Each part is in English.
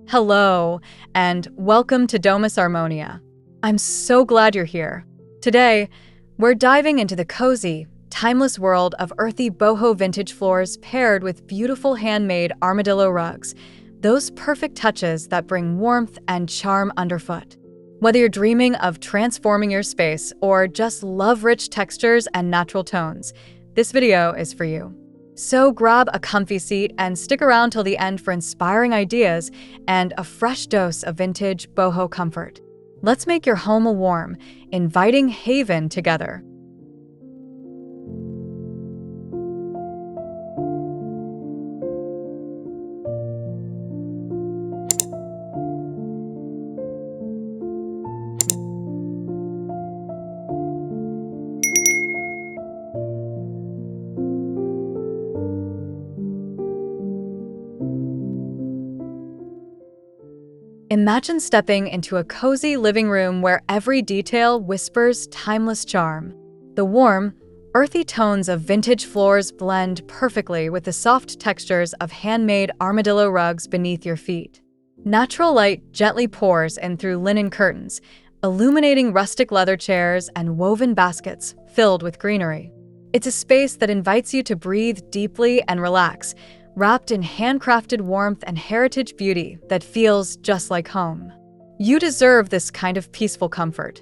Hello, and welcome to Domus Harmonia. I'm so glad you're here. Today, we're diving into the cozy, timeless world of earthy boho vintage floors paired with beautiful handmade armadillo rugs, those perfect touches that bring warmth and charm underfoot. Whether you're dreaming of transforming your space or just love rich textures and natural tones, this video is for you. So grab a comfy seat and stick around till the end for inspiring ideas and a fresh dose of vintage boho comfort. Let's make your home a warm, inviting haven together. Imagine stepping into a cozy living room where every detail whispers timeless charm. The warm, earthy tones of vintage floors blend perfectly with the soft textures of handmade armadillo rugs beneath your feet. Natural light gently pours in through linen curtains, illuminating rustic leather chairs and woven baskets filled with greenery. It's a space that invites you to breathe deeply and relax, wrapped in handcrafted warmth and heritage beauty that feels just like home. You deserve this kind of peaceful comfort.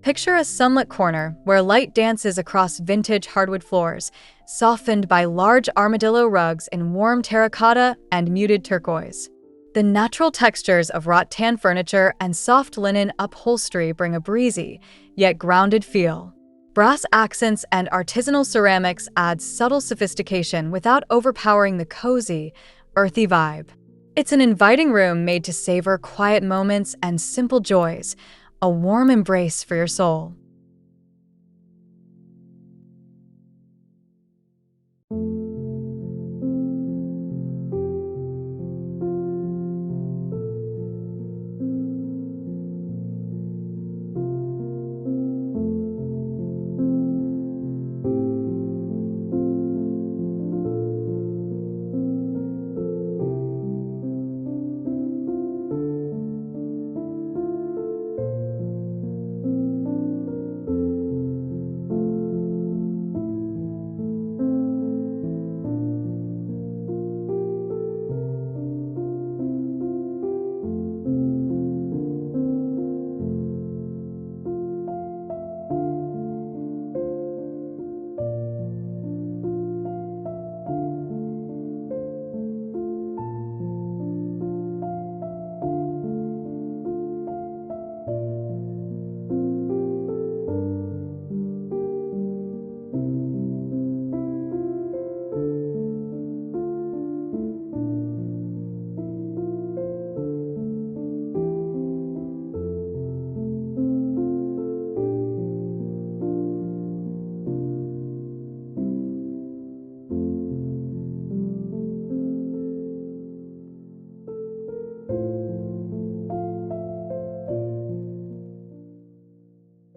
Picture a sunlit corner where light dances across vintage hardwood floors, softened by large armadillo rugs in warm terracotta and muted turquoise. The natural textures of wrought tan furniture and soft linen upholstery bring a breezy, yet grounded feel. Brass accents and artisanal ceramics add subtle sophistication without overpowering the cozy, earthy vibe. It's an inviting room made to savor quiet moments and simple joys, a warm embrace for your soul.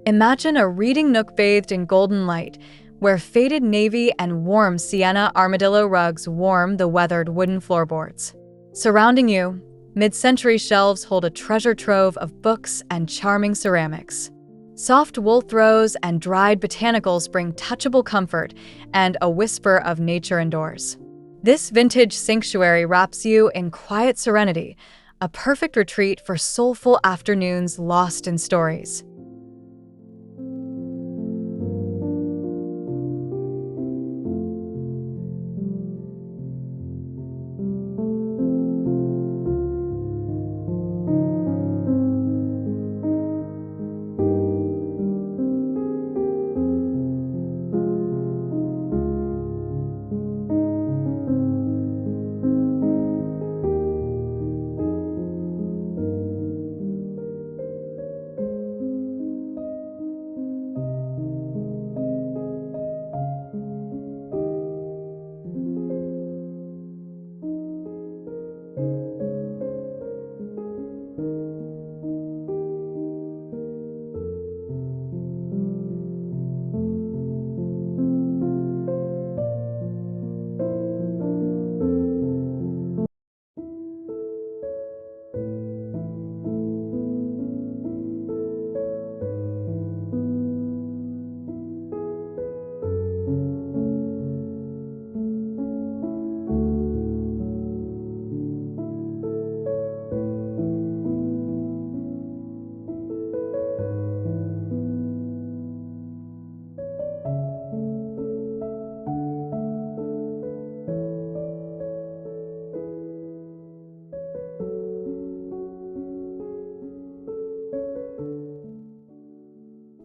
Imagine a reading nook bathed in golden light, where faded navy and warm sienna armadillo rugs warm the weathered wooden floorboards. Surrounding you, mid-century shelves hold a treasure trove of books and charming ceramics. Soft wool throws and dried botanicals bring touchable comfort and a whisper of nature indoors. This vintage sanctuary wraps you in quiet serenity, a perfect retreat for soulful afternoons lost in stories.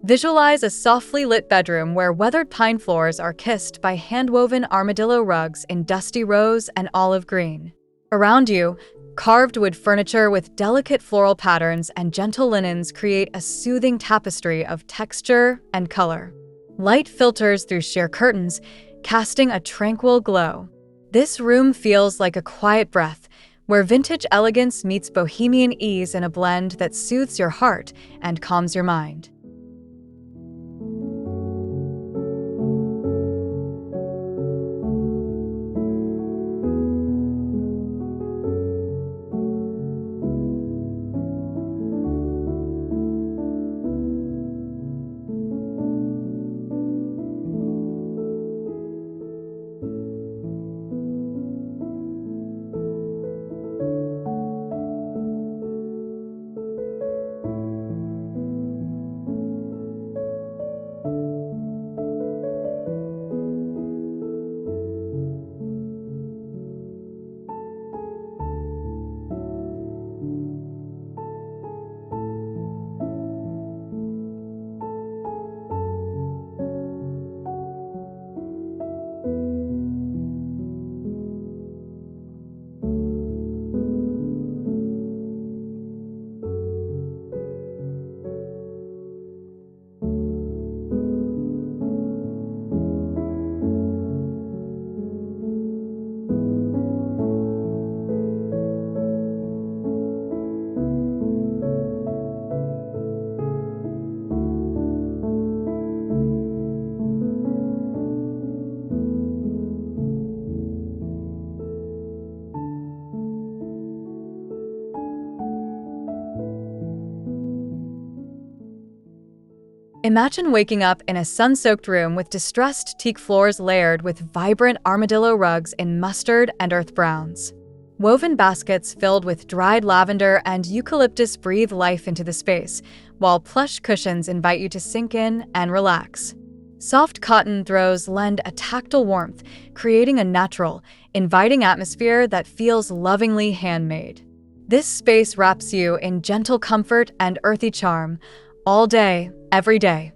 Visualize a softly lit bedroom where weathered pine floors are kissed by hand-woven armadillo rugs in dusty rose and olive green. Around you, carved wood furniture with delicate floral patterns and gentle linens create a soothing tapestry of texture and color. Light filters through sheer curtains, casting a tranquil glow. This room feels like a quiet breath, where vintage elegance meets bohemian ease in a blend that soothes your heart and calms your mind. Imagine waking up in a sun-soaked room with distressed teak floors layered with vibrant armadillo rugs in mustard and earth browns. Woven baskets filled with dried lavender and eucalyptus breathe life into the space, while plush cushions invite you to sink in and relax. Soft cotton throws lend a tactile warmth, creating a natural, inviting atmosphere that feels lovingly handmade. This space wraps you in gentle comfort and earthy charm, all day, every day.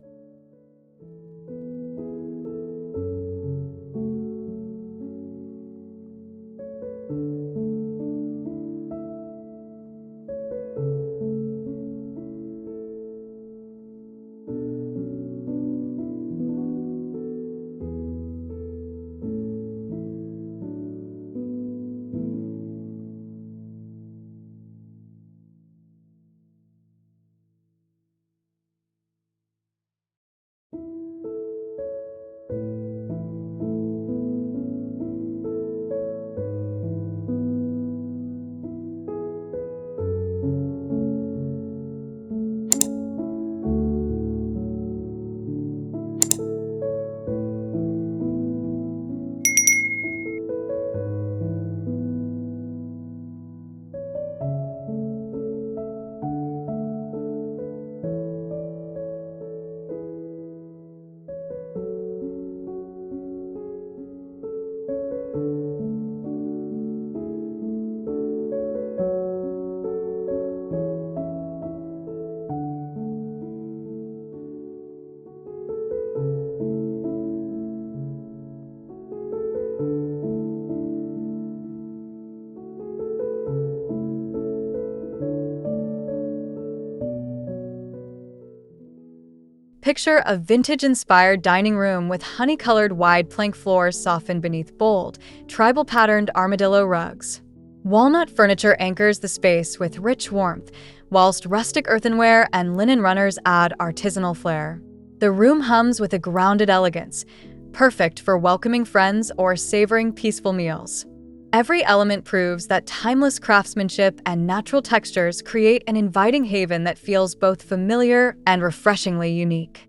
Picture a vintage-inspired dining room with honey-colored wide plank floors softened beneath bold, tribal-patterned armadillo rugs. Walnut furniture anchors the space with rich warmth, whilst rustic earthenware and linen runners add artisanal flair. The room hums with a grounded elegance, perfect for welcoming friends or savoring peaceful meals. Every element proves that timeless craftsmanship and natural textures create an inviting haven that feels both familiar and refreshingly unique.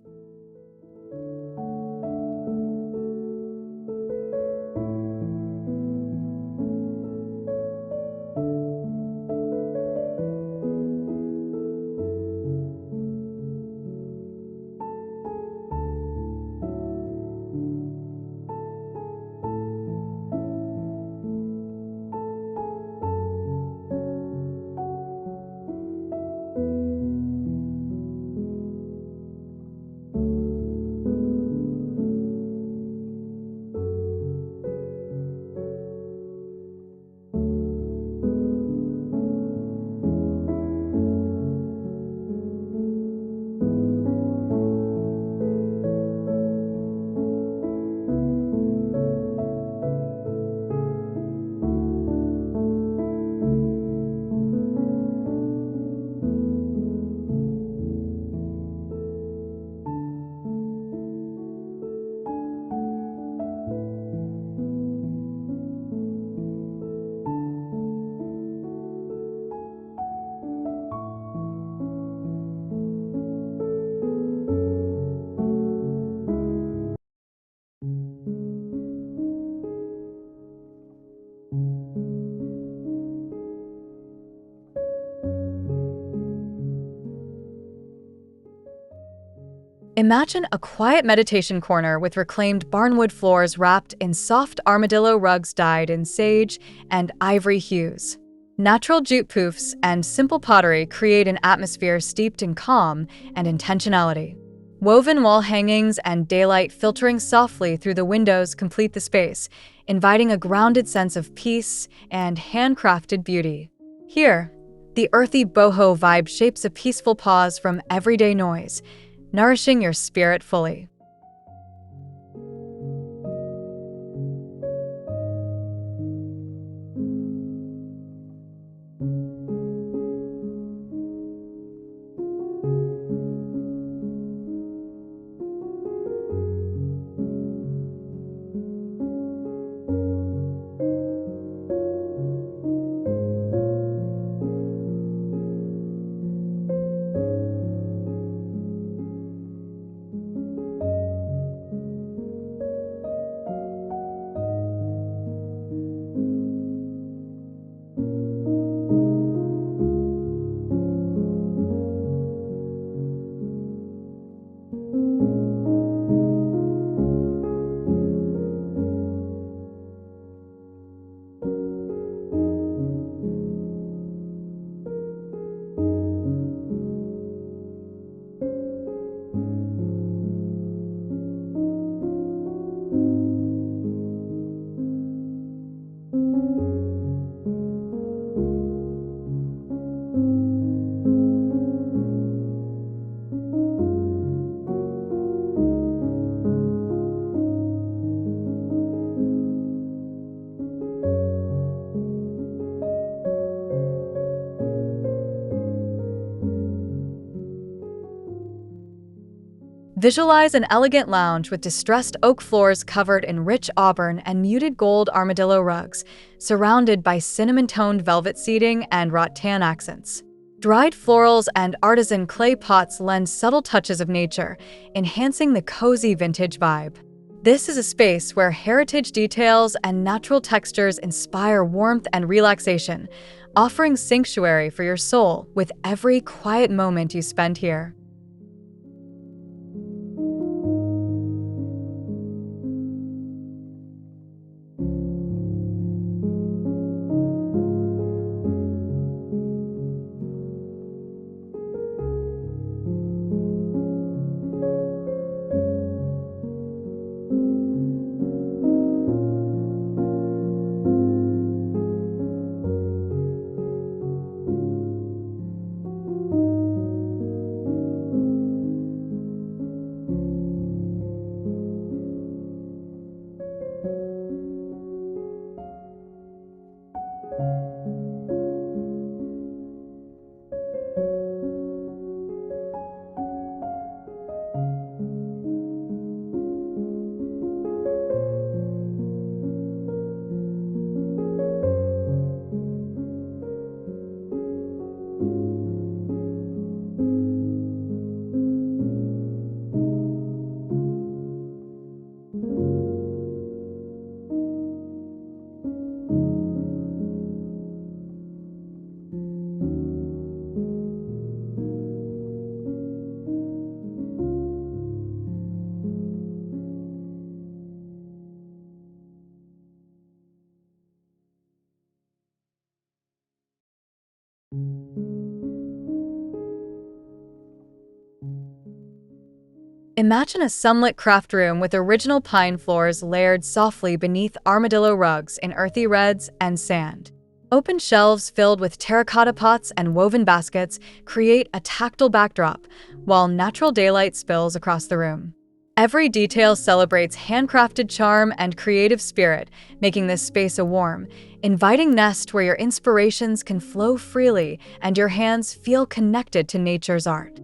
Imagine a quiet meditation corner with reclaimed barnwood floors wrapped in soft armadillo rugs dyed in sage and ivory hues. Natural jute poofs and simple pottery create an atmosphere steeped in calm and intentionality. Woven wall hangings and daylight filtering softly through the windows complete the space, inviting a grounded sense of peace and handcrafted beauty. Here, the earthy boho vibe shapes a peaceful pause from everyday noise, nourishing your spirit fully. Visualize an elegant lounge with distressed oak floors covered in rich auburn and muted gold armadillo rugs, surrounded by cinnamon-toned velvet seating and rattan accents. Dried florals and artisan clay pots lend subtle touches of nature, enhancing the cozy vintage vibe. This is a space where heritage details and natural textures inspire warmth and relaxation, offering sanctuary for your soul with every quiet moment you spend here. Imagine a sunlit craft room with original pine floors layered softly beneath armadillo rugs in earthy reds and sand. Open shelves filled with terracotta pots and woven baskets create a tactile backdrop, while natural daylight spills across the room. Every detail celebrates handcrafted charm and creative spirit, making this space a warm, inviting nest where your inspirations can flow freely and your hands feel connected to nature's art.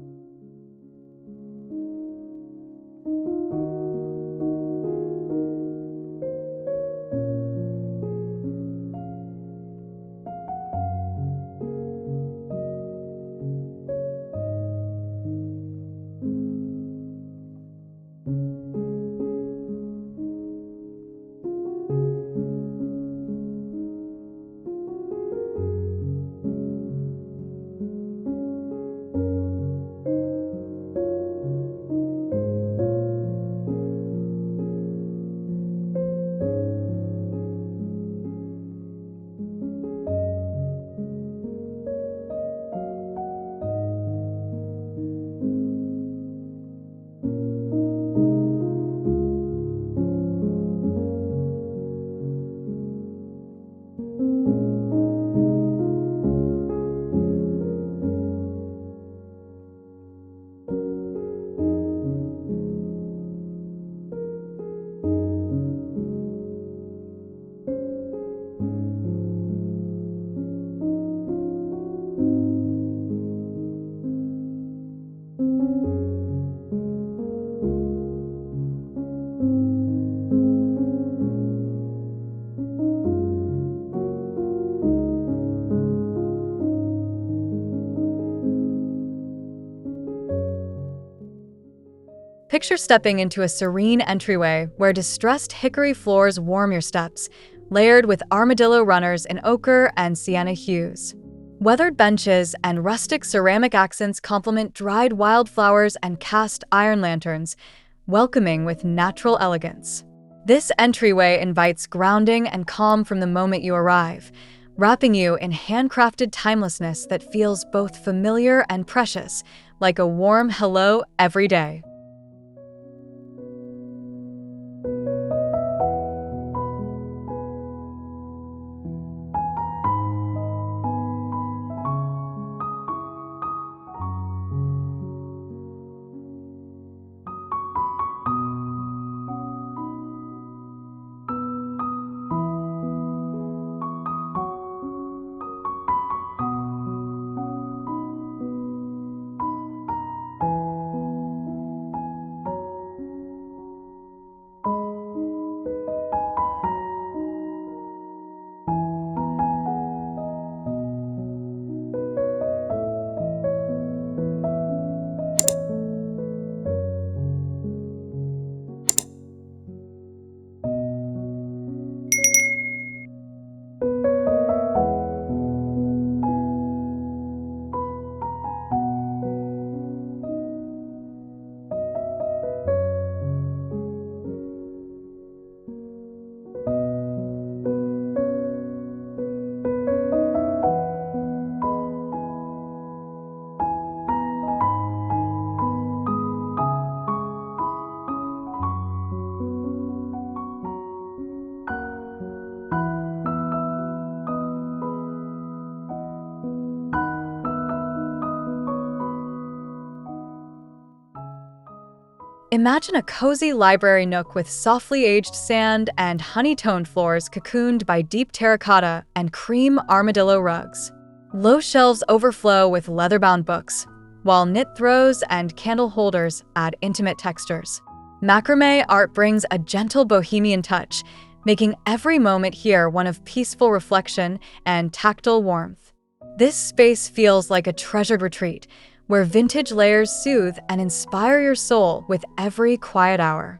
Picture stepping into a serene entryway where distressed hickory floors warm your steps, layered with armadillo runners in ochre and sienna hues. Weathered benches and rustic ceramic accents complement dried wildflowers and cast iron lanterns, welcoming with natural elegance. This entryway invites grounding and calm from the moment you arrive, wrapping you in handcrafted timelessness that feels both familiar and precious, like a warm hello every day. Imagine a cozy library nook with softly aged sand and honey-toned floors cocooned by deep terracotta and cream armadillo rugs. Low shelves overflow with leather-bound books, while knit throws and candle holders add intimate textures. Macrame art brings a gentle bohemian touch, making every moment here one of peaceful reflection and tactile warmth. This space feels like a treasured retreat, where vintage layers soothe and inspire your soul with every quiet hour.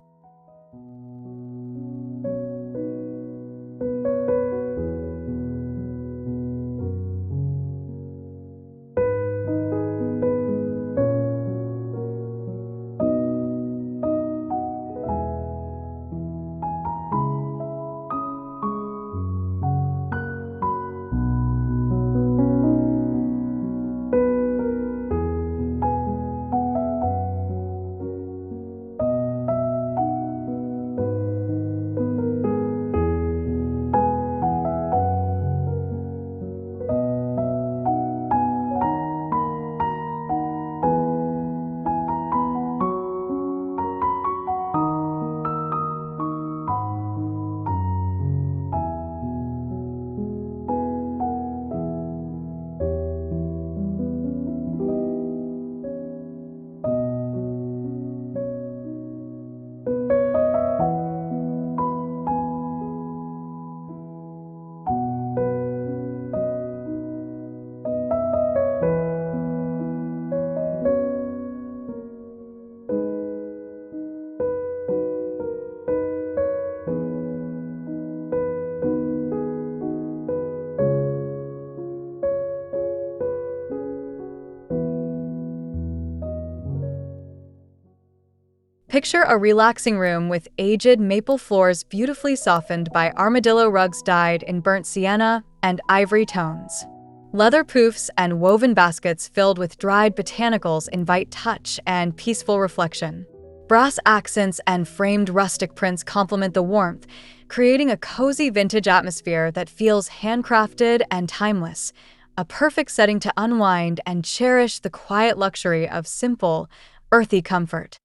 Picture a relaxing room with aged maple floors beautifully softened by armadillo rugs dyed in burnt sienna and ivory tones. Leather poufs and woven baskets filled with dried botanicals invite touch and peaceful reflection. Brass accents and framed rustic prints complement the warmth, creating a cozy vintage atmosphere that feels handcrafted and timeless, a perfect setting to unwind and cherish the quiet luxury of simple, earthy comfort.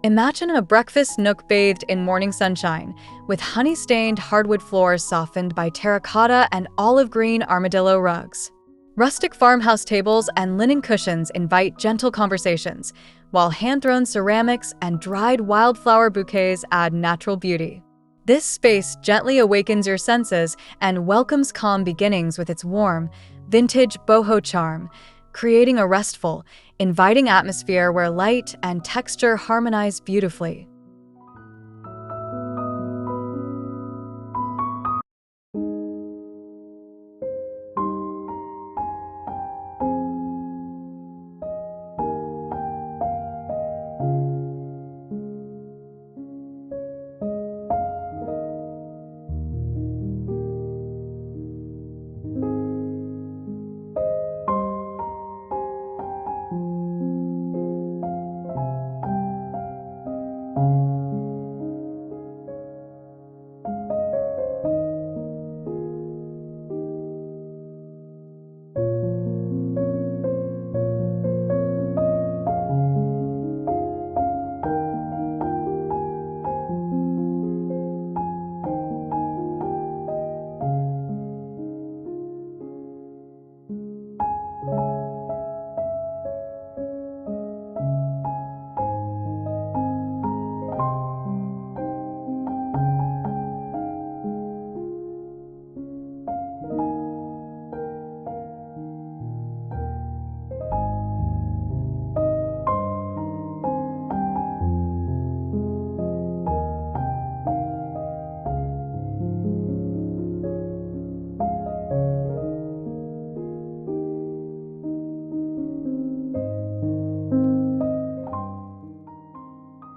Imagine a breakfast nook bathed in morning sunshine, with honey-stained hardwood floors softened by terracotta and olive green armadillo rugs. Rustic farmhouse tables and linen cushions invite gentle conversations, while hand-thrown ceramics and dried wildflower bouquets add natural beauty. This space gently awakens your senses and welcomes calm beginnings with its warm, vintage boho charm, creating a restful, inviting atmosphere where light and texture harmonize beautifully.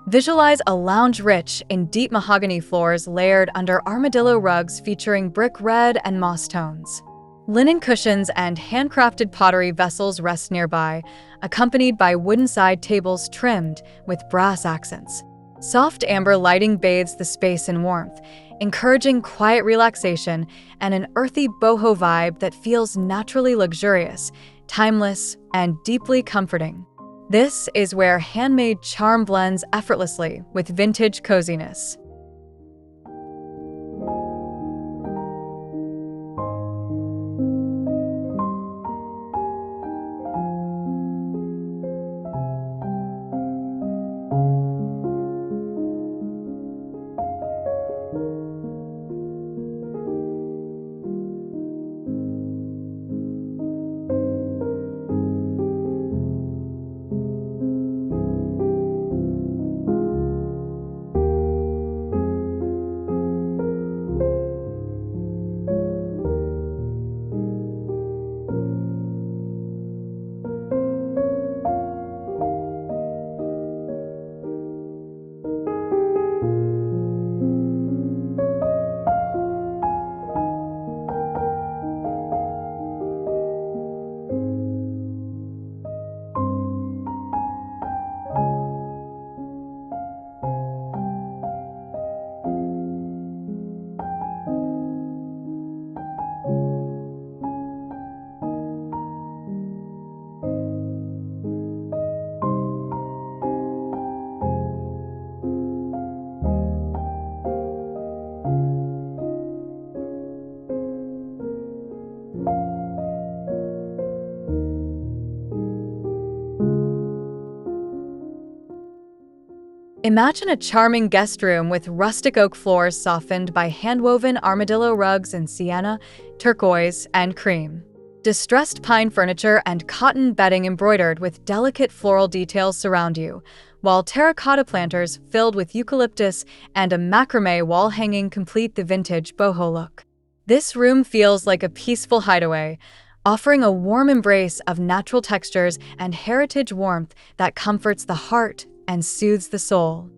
Visualize a lounge rich in deep mahogany floors layered under armadillo rugs featuring brick red and moss tones. Linen cushions and handcrafted pottery vessels rest nearby, accompanied by wooden side tables trimmed with brass accents. Soft amber lighting bathes the space in warmth, encouraging quiet relaxation and an earthy boho vibe that feels naturally luxurious, timeless, and deeply comforting. This is where handmade charm blends effortlessly with vintage coziness. Imagine a charming guest room with rustic oak floors softened by hand-woven armadillo rugs in sienna, turquoise, and cream. Distressed pine furniture and cotton bedding embroidered with delicate floral details surround you, while terracotta planters filled with eucalyptus and a macrame wall hanging complete the vintage boho look. This room feels like a peaceful hideaway, offering a warm embrace of natural textures and heritage warmth that comforts the heart and soothes the soul.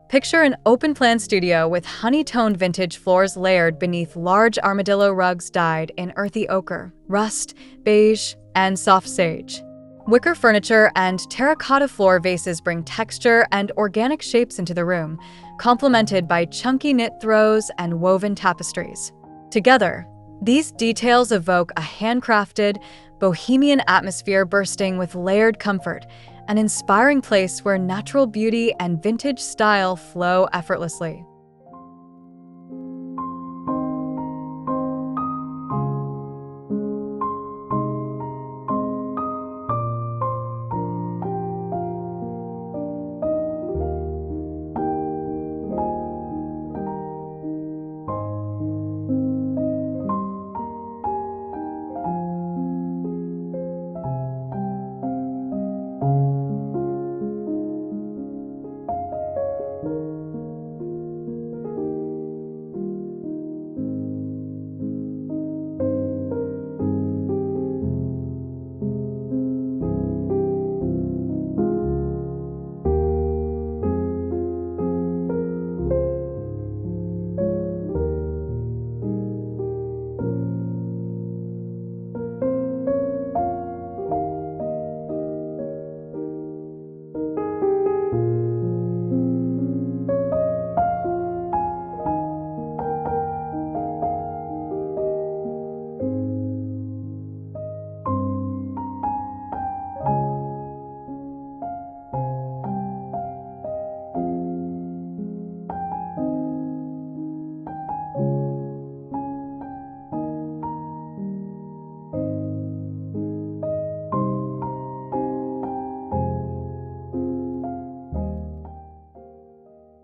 Picture an open-plan studio with honey-toned vintage floors layered beneath large armadillo rugs dyed in earthy ochre, rust, beige, and soft sage. Wicker furniture and terracotta floor vases bring texture and organic shapes into the room, complemented by chunky knit throws and woven tapestries. Together, these details evoke a handcrafted, bohemian atmosphere bursting with layered comfort, an inspiring place where natural beauty and vintage style flow effortlessly.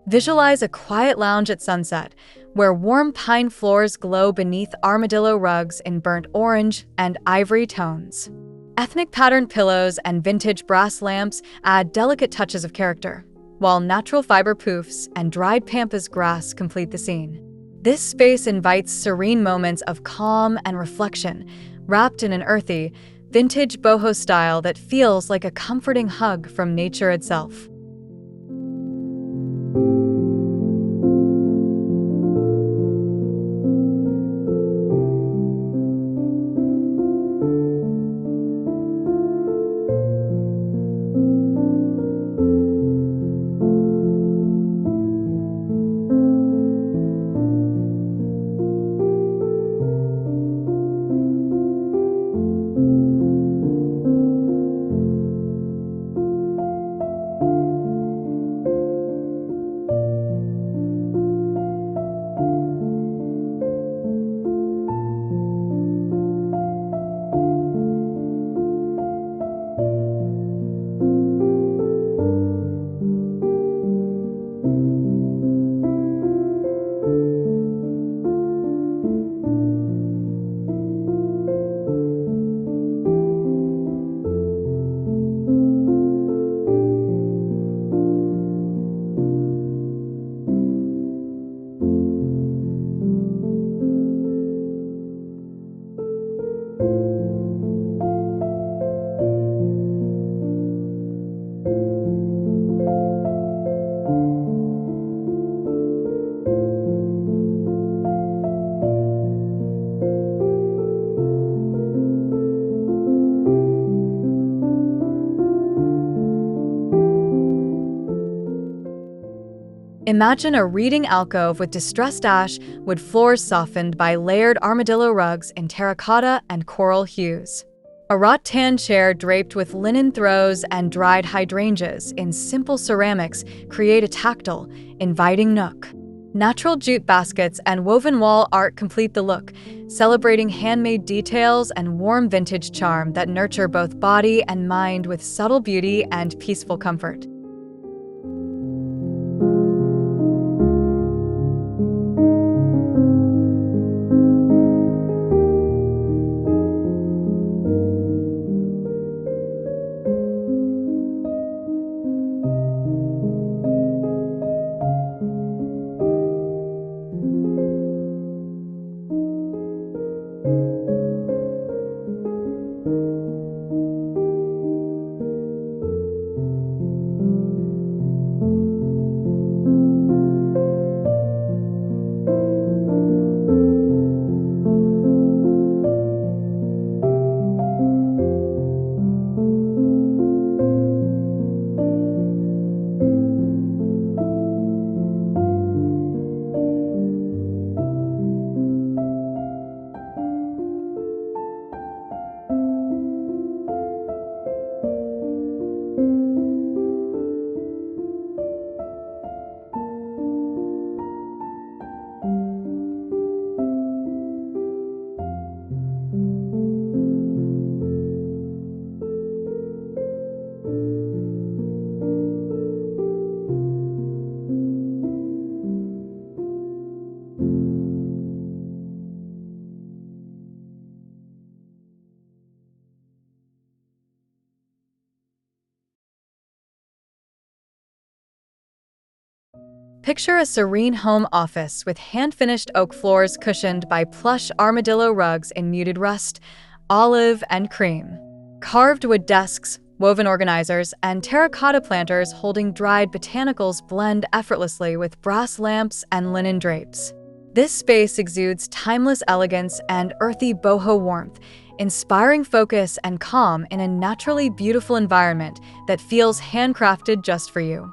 Visualize a quiet lounge at sunset, where warm pine floors glow beneath armadillo rugs in burnt orange and ivory tones. Ethnic patterned pillows and vintage brass lamps add delicate touches of character, while natural fiber poofs and dried pampas grass complete the scene. This space invites serene moments of calm and reflection, wrapped in an earthy, vintage boho style that feels like a comforting hug from nature itself. Imagine a reading alcove with distressed ash, wood floors softened by layered armadillo rugs in terracotta and coral hues. A rattan chair draped with linen throws and dried hydrangeas in simple ceramics create a tactile, inviting nook. Natural jute baskets and woven wall art complete the look, celebrating handmade details and warm vintage charm that nurture both body and mind with subtle beauty and peaceful comfort. Picture a serene home office with hand-finished oak floors cushioned by plush armadillo rugs in muted rust, olive, and cream. Carved wood desks, woven organizers, and terracotta planters holding dried botanicals blend effortlessly with brass lamps and linen drapes. This space exudes timeless elegance and earthy boho warmth, inspiring focus and calm in a naturally beautiful environment that feels handcrafted just for you.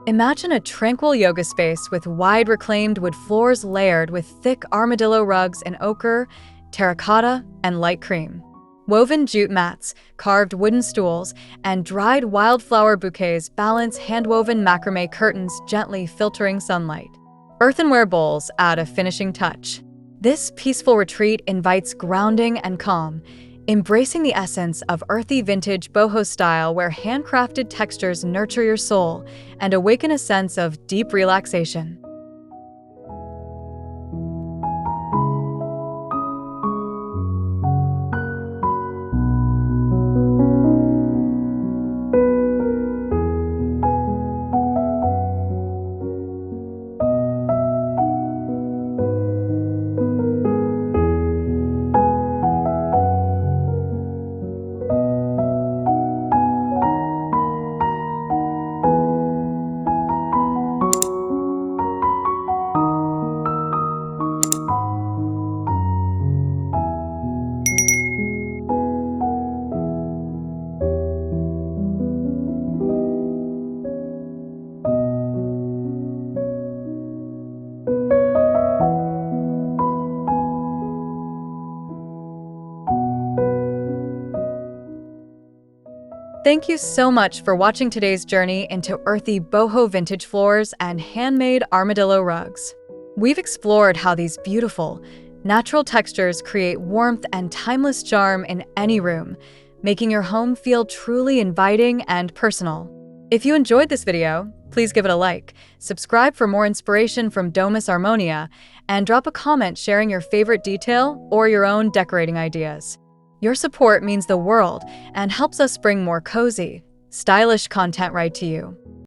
Imagine a tranquil yoga space with wide reclaimed wood floors layered with thick armadillo rugs in ochre, terracotta, and light cream. Woven jute mats, carved wooden stools, and dried wildflower bouquets balance hand-woven macrame curtains gently filtering sunlight. Earthenware bowls add a finishing touch. This peaceful retreat invites grounding and calm, embracing the essence of earthy vintage boho style where handcrafted textures nurture your soul and awaken a sense of deep relaxation. Thank you so much for watching today's journey into earthy boho vintage floors and handmade armadillo rugs. We've explored how these beautiful, natural textures create warmth and timeless charm in any room, making your home feel truly inviting and personal. If you enjoyed this video, please give it a like, subscribe for more inspiration from Domus Armonia, and drop a comment sharing your favorite detail or your own decorating ideas. Your support means the world and helps us bring more cozy, stylish content right to you.